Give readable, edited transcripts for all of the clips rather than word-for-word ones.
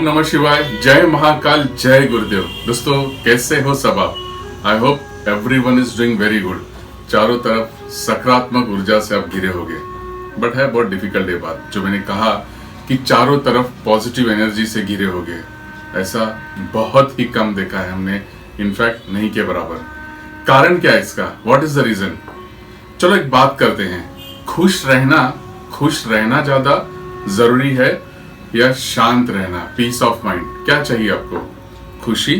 ओम नमः शिवाय, जय महाकाल, जय गुरुदेव। दोस्तों कैसे हो सब आप? I hope everyone is doing very good. चारों तरफ सकारात्मक ऊर्जा से आप घिरे होंगे, बट है बहुत डिफिकल्ट ये बात जो मैंने कहा कि चारों तरफ पॉजिटिव एनर्जी से घिरे होंगे। ऐसा बहुत ही कम देखा है हमने, इनफैक्ट नहीं के बराबर। कारण क्या है इसका? What is the reason? चलो एक बात करते हैं, खुश रहना ज्यादा जरूरी है या शांत रहना, पीस ऑफ माइंड? क्या चाहिए आपको, खुशी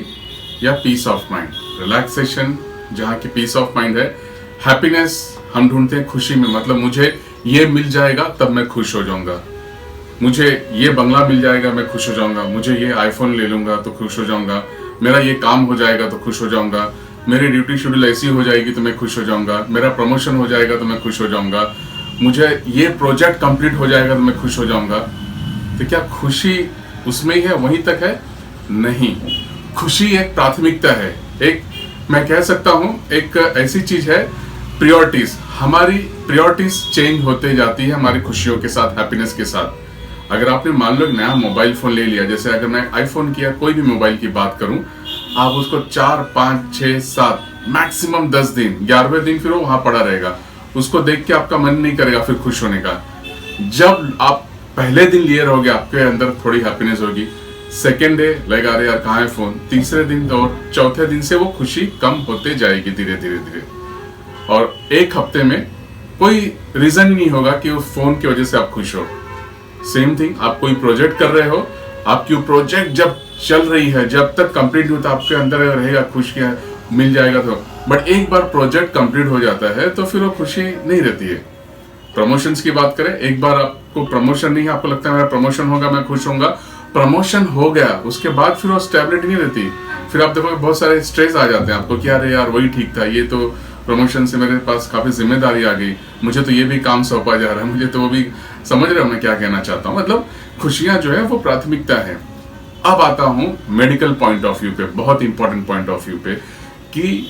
या पीस ऑफ माइंड? रिलैक्सेशन जहाँ की पीस ऑफ माइंड है, हैप्पीनेस हम ढूंढते हैं खुशी में। मतलब मुझे ये मिल जाएगा तब मैं खुश हो जाऊंगा, मुझे ये बंगला मिल जाएगा मैं खुश हो जाऊंगा, मुझे ये आईफोन ले लूंगा तो खुश हो जाऊंगा, मेरा ये काम हो जाएगा तो खुश हो जाऊंगा, मेरी ड्यूटी शेड्यूल ऐसी हो जाएगी तो मैं खुश हो जाऊंगा, मेरा प्रमोशन हो जाएगा तो मैं खुश हो जाऊंगा, मुझे ये प्रोजेक्ट कंप्लीट हो जाएगा तो मैं खुश हो जाऊंगा। तो क्या खुशी उसमें ही है, वहीं तक है? नहीं, खुशी एक प्राथमिकता है, एक मैं कह सकता हूं एक ऐसी चीज है, प्रायोरिटीज। हमारी प्रायोरिटीज चेंज होते जाती है हमारी खुशियों के साथ, हैप्पीनेस के साथ। अगर आपने मान लो एक नया मोबाइल फोन ले लिया, जैसे अगर मैं आईफोन की या कोई भी मोबाइल की बात करूं, आप उसको 4, 5, 6, 7 मैक्सिमम 10 दिन, 11वें दिन फिर वो वहां पड़ा रहेगा, उसको देख के आपका मन नहीं करेगा फिर खुश होने का। जब आप पहले दिन लिए रहोगे आपके अंदर थोड़ी हैप्पीनेस होगी, सेकेंड डे लगेगा अरे यार कहाँ है फोन, तीसरे दिन और चौथे दिन से वो खुशी कम होते जाएगी धीरे धीरे धीरे, और एक हफ्ते में कोई रीजन ही नहीं होगा कि उस फोन की वजह से आप खुश हो। सेम थिंग, आप कोई प्रोजेक्ट कर रहे हो, आपकी प्रोजेक्ट जब चल रही है, जब तक कंप्लीट होता आपके अंदर रहेगा खुश क्या मिल जाएगा तो, बट एक बार प्रोजेक्ट कंप्लीट हो जाता है तो फिर वो खुशी नहीं रहती है। प्रमोशंस की बात करें, एक बार आपको प्रमोशन नहीं है, आपको लगता है मेरा प्रमोशन होगा मैं खुश होऊंगा, प्रमोशन हो गया उसके बाद फिर वो स्टेबिलिटी नहीं रहती, फिर आप देखोगे बहुत सारे स्ट्रेस आ जाते हैं आपको कि अरे यार वही ठीक था, ये तो प्रमोशन से मेरे पास काफी जिम्मेदारी आ गई, मुझे तो ये भी काम सौंपा जा रहा है, मुझे तो वो भी, समझ रहे हो मैं क्या कहना चाहता हूँ? मतलब खुशियां जो है वो प्राथमिकता है। अब आता हूँ मेडिकल पॉइंट ऑफ व्यू पे, बहुत इंपॉर्टेंट पॉइंट ऑफ व्यू पे, कि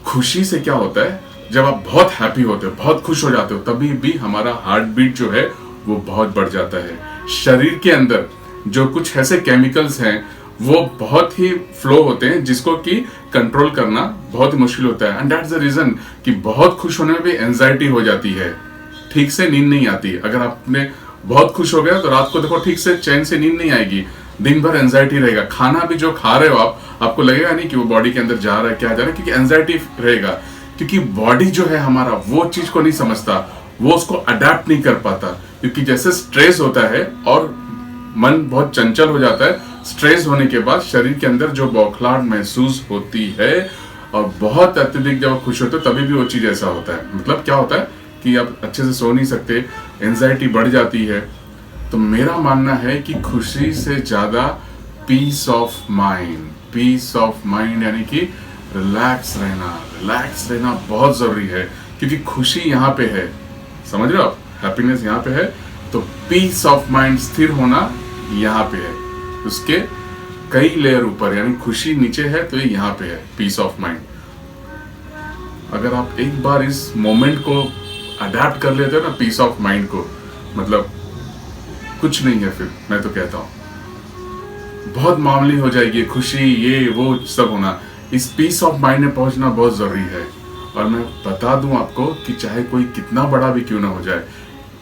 खुशी से क्या होता है, जब आप बहुत हैप्पी होते हो, बहुत खुश हो जाते हो, तभी भी हमारा हार्ट बीट जो है वो बहुत बढ़ जाता है। शरीर के अंदर जो कुछ ऐसे केमिकल्स हैं वो बहुत ही फ्लो होते हैं जिसको कि कंट्रोल करना बहुत ही मुश्किल होता है, एंड दैट्स द रीजन कि बहुत खुश होने में भी एंजाइटी हो जाती है, ठीक से नींद नहीं आती। अगर आपने बहुत खुश हो गया तो रात को देखो ठीक से चैन से नींद नहीं आएगी, दिन भर एंजाइटी रहेगा। खाना भी जो खा रहे हो आप, आपको लगेगा नहीं कि वो बॉडी के अंदर जा रहा है, क्या जा रहा है, क्योंकि एंजाइटी रहेगा, क्योंकि बॉडी जो है हमारा वो चीज को नहीं समझता, वो उसको अडेप्ट नहीं कर पाता, क्योंकि जैसे स्ट्रेस होता है और मन बहुत चंचल हो जाता है, स्ट्रेस होने के बाद शरीर के अंदर जो बौखलाहट महसूस होती है, और बहुत अत्यधिक जब खुश होते हो तभी भी वो चीज ऐसा होता है। मतलब क्या होता है कि आप अच्छे से सो नहीं सकते, एंजाइटी बढ़ जाती है। तो मेरा मानना है कि खुशी से ज्यादा पीस ऑफ माइंड यानी कि रिलैक्स रहना बहुत जरूरी है, क्योंकि खुशी यहाँ पे है, समझ रहे हो आप, हैप्पीनेस यहाँ पे है, तो पीस ऑफ माइंड, स्थिर होना यहाँ पे है, उसके कई लेयर ऊपर, यानी खुशी नीचे है तो ये यहाँ पे है, पीस ऑफ माइंड। अगर आप एक बार इस मोमेंट को अडेप्ट कर लेते हो ना, पीस ऑफ माइंड को, मतलब कुछ नहीं है फिर, मैं तो कहता हूँ बहुत मामूली हो जाएगी खुशी, ये वो सब होना। इस पीस ऑफ माइंड में पहुंचना बहुत जरूरी है। और मैं बता दूं आपको कि चाहे कोई कितना बड़ा भी क्यों ना हो जाए,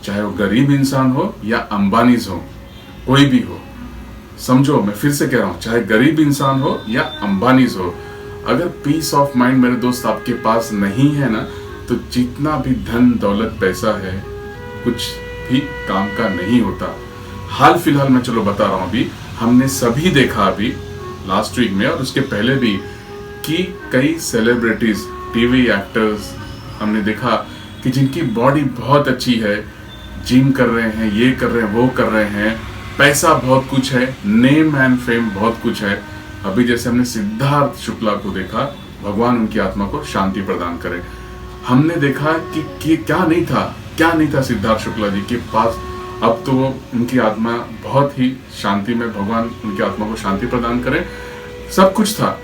चाहे वो गरीब इंसान हो या अंबानीज हो, कोई भी हो, समझो मैं फिर से कह रहा हूं, चाहे गरीब इंसान हो या अंबानीज हो, अगर पीस ऑफ माइंड मेरे दोस्त आपके पास नहीं है ना, तो जितना भी धन दौलत पैसा है कुछ भी काम का नहीं होता। हाल फिलहाल में चलो बता रहा हूं, अभी हमने सभी देखा अभी लास्ट वीक में और उसके पहले भी कि कई सेलिब्रिटीज, टीवी एक्टर्स हमने देखा कि जिनकी बॉडी बहुत अच्छी है, जिम कर रहे हैं, ये कर रहे हैं, वो कर रहे हैं, पैसा बहुत कुछ है, नेम एंड फेम बहुत कुछ है। अभी जैसे हमने सिद्धार्थ शुक्ला को देखा, भगवान उनकी आत्मा को शांति प्रदान करे, हमने देखा कि क्या नहीं था सिद्धार्थ शुक्ला जी के पास, अब तो उनकी आत्मा बहुत ही शांति में, भगवान उनकी आत्मा को शांति प्रदान करे। सब कुछ था,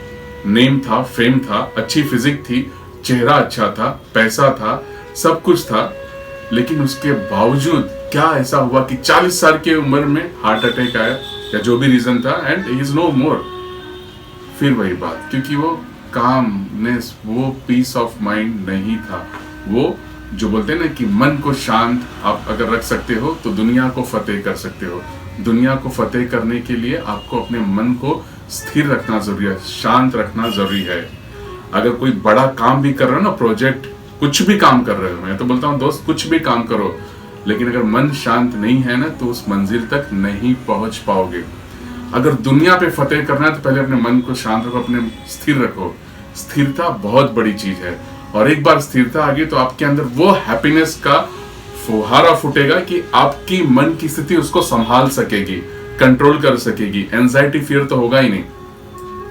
नेम था, फेम था, अच्छी फिजिक थी, चेहरा अच्छा था, पैसा था, सब कुछ था, लेकिन उसके बावजूद क्या ऐसा हुआ कि 40 साल की उम्र में हार्ट अटैक आया, या जो भी रीजन था, एंड ही इज नो मोर। फिर वही बात, क्योंकि वो कामनेस, वो पीस ऑफ माइंड नहीं था। वो जो बोलते हैं ना कि मन को शांत आप अगर रख सकते हो तो दुनिया को फतेह कर सकते हो। दुनिया को फतेह करने के लिए आपको अपने मन को स्थिर रखना जरूरी है, शांत रखना जरूरी है। अगर कोई बड़ा काम भी कर रहे हो ना, प्रोजेक्ट, कुछ भी काम कर रहे हो, मैं तो बोलता हूँ दोस्त कुछ भी काम करो, लेकिन अगर मन शांत नहीं है ना तो उस मंजिल तक नहीं पहुंच पाओगे। अगर दुनिया पे फतेह करना है तो पहले अपने मन को शांत रखो, अपने स्थिर रखो। स्थिरता बहुत बड़ी चीज है, और एक बार स्थिरता आ गई तो आपके अंदर वो हैप्पीनेस का फुहारा फूटेगा कि आपकी मन की स्थिति उसको संभाल सकेगी, कंट्रोल कर सकेगी। एंजाइटी, फियर तो होगा ही नहीं।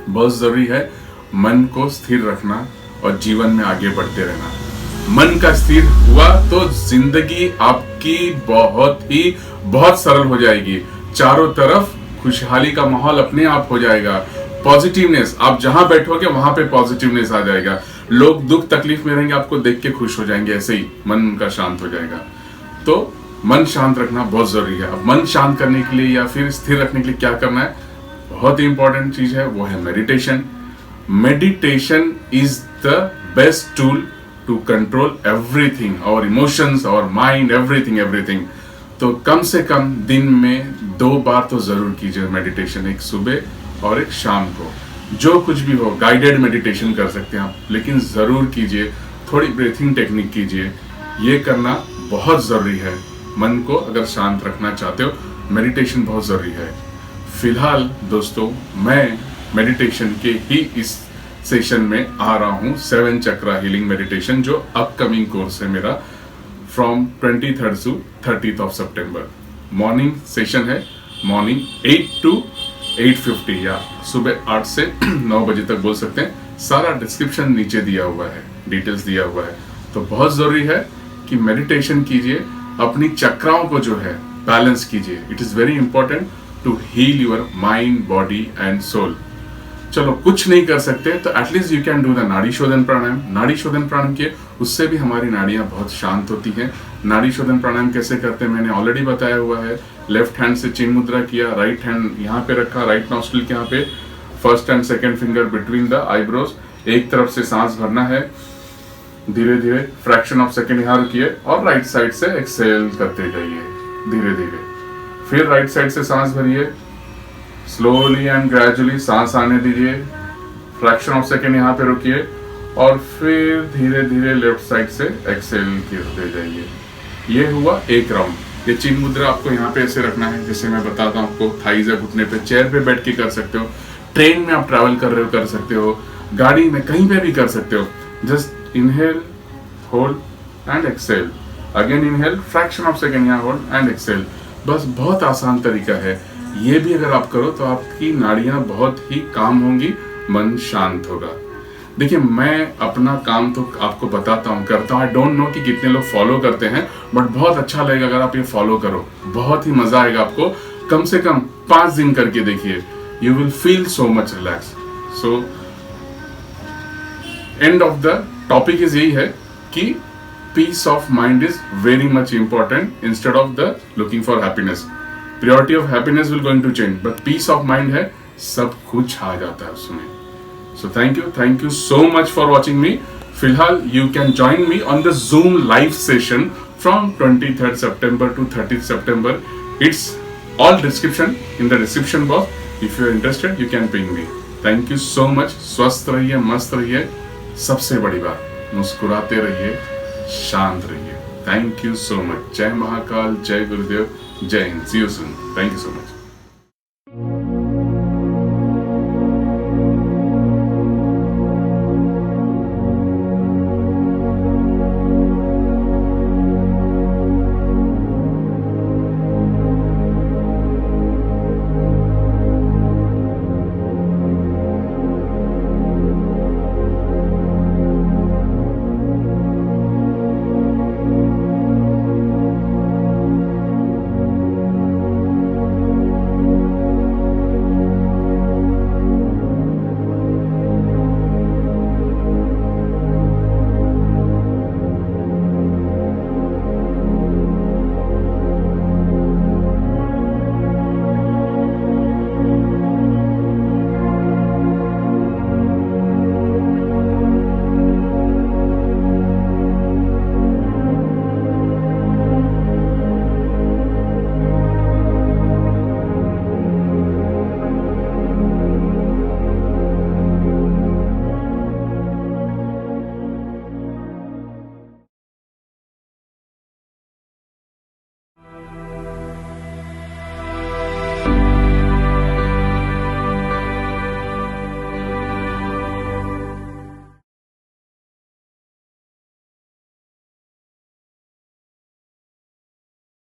बहुत जरूरी है मन को स्थिर रखना और जीवन में आगे बढ़ते रहना। मन का स्थिर हुआ तो जिंदगी आपकी बहुत सरल हो जाएगी। चारों तरफ खुशहाली का माहौल अपने आप हो जाएगा। पॉजिटिवनेस, आप जहां बैठोगे वहां पे पॉजिटिवनेस आ जाएगा। लोग दुख तकलीफ में रहेंगे, आपको देख के खुश हो जाएंगे, ऐसे ही मन उनका शांत हो जाएगा। तो मन शांत रखना बहुत जरूरी है। अब मन शांत करने के लिए या फिर स्थिर रखने के लिए क्या करना है, बहुत ही इंपॉर्टेंट चीज है, वो है meditation. Meditation is the best tool to control everything, our emotions, our mind, everything. तो कम से कम दिन में 2 बार तो जरूर कीजिए मेडिटेशन, एक सुबह और एक शाम को। जो कुछ भी हो, गाइडेड मेडिटेशन कर सकते हैं आप, लेकिन जरूर कीजिए। थोड़ी ब्रीथिंग टेक्निक कीजिए, ये करना बहुत जरूरी है। मन को अगर शांत रखना चाहते हो, मेडिटेशन बहुत जरूरी है। फिलहाल दोस्तों, मैं मेडिटेशन के ही इस सेशन में आ रहा हूँ, 7 चक्रा हीलिंग मेडिटेशन, जो अपकमिंग कोर्स है मेरा, from 23rd to 30th of September। Morning session है, मॉर्निंग 8 to 8:50 या सुबह 8 से 9 बजे तक बोल सकते हैं। सारा डिस्क्रिप्शन नीचे दिया हुआ है, डिटेल्स दिया हुआ है। तो बहुत जरूरी है कि मेडिटेशन कीजिए, अपनी चक्राओं को जो है बैलेंस कीजिए। It is very important to heal your mind, body and soul. चलो कुछ नहीं कर सकते तो at least you can do the nadi shodhan प्राणायाम। नाड़ी शोधन प्राणायाम किए, उससे भी हमारी नाड़ियां बहुत शांत होती हैं। नाड़ी शोधन प्राणायाम कैसे करते हैं मैंने ऑलरेडी बताया हुआ है। लेफ्ट हैंड से चिन्ह मुद्रा किया, राइट हैंड यहाँ पे रखा, राइट नॉस्ट्रिल के यहाँ पे, first and second finger between the eyebrows. एक तरफ से सांस भरना है, धीरे धीरे फ्रैक्शन ऑफ सेकेंड यहाँ रुकिए और राइट साइड से एक्सेल करते जाइए धीरे धीरे। फिर राइट साइड से सांस भरिए, स्लोली एंड ग्रेजुअली सांस आने दीजिए, फ्रैक्शन ऑफ सेकेंड यहाँ पे रुकिए और फिर धीरे धीरे लेफ्ट साइड से एक्सेल करते जाइए। ये हुआ एक राउंड। ये चिन्ह मुद्रा आपको यहाँ पे ऐसे रखना है, जैसे मैं बताता हूँ आपको, थाइज या घुटने पे, चेयर पे बैठ के कर सकते हो, ट्रेन में आप ट्रैवल कर रहे हो कर सकते हो, गाड़ी में कहीं पे भी कर सकते हो। Just inhale, hold and exhale, again inhale, fraction of second यहाँ होल्ड एंड एक्सेल। बस बहुत आसान तरीका है। ये भी अगर आप करो तो आपकी नाड़ियां बहुत ही काम होंगी, मन शांत होगा। देखिए, मैं अपना काम तो आपको बताता हूँ, करता हूँ। आई डोंट नो कि कितने लोग फॉलो करते हैं, बट बहुत अच्छा लगेगा अगर आप ये फॉलो करो। बहुत ही मजा आएगा आपको। कम से कम 5 दिन करके देखिए, you will feel so much relax. So end of the topic is यही है कि peace of mind is very much important instead of the looking for happiness. Priority of happiness will going to change, but peace of mind है, सब कुछ आ जाता है उसमें। So thank you so much for watching me. फिलहाल you can join me on the Zoom live session from 23rd September to 30th September. It's all description in the description box. If you are interested, you can ping me. Thank you so much. स्वस्थ रहिए, मस्त रहिए, सबसे बड़ी बात मुस्कुराते रहिए, शांत रहिए। Thank you so much. जय महाकाल, जय गुरुदेव, जय Hind. See you soon. Thank you so much.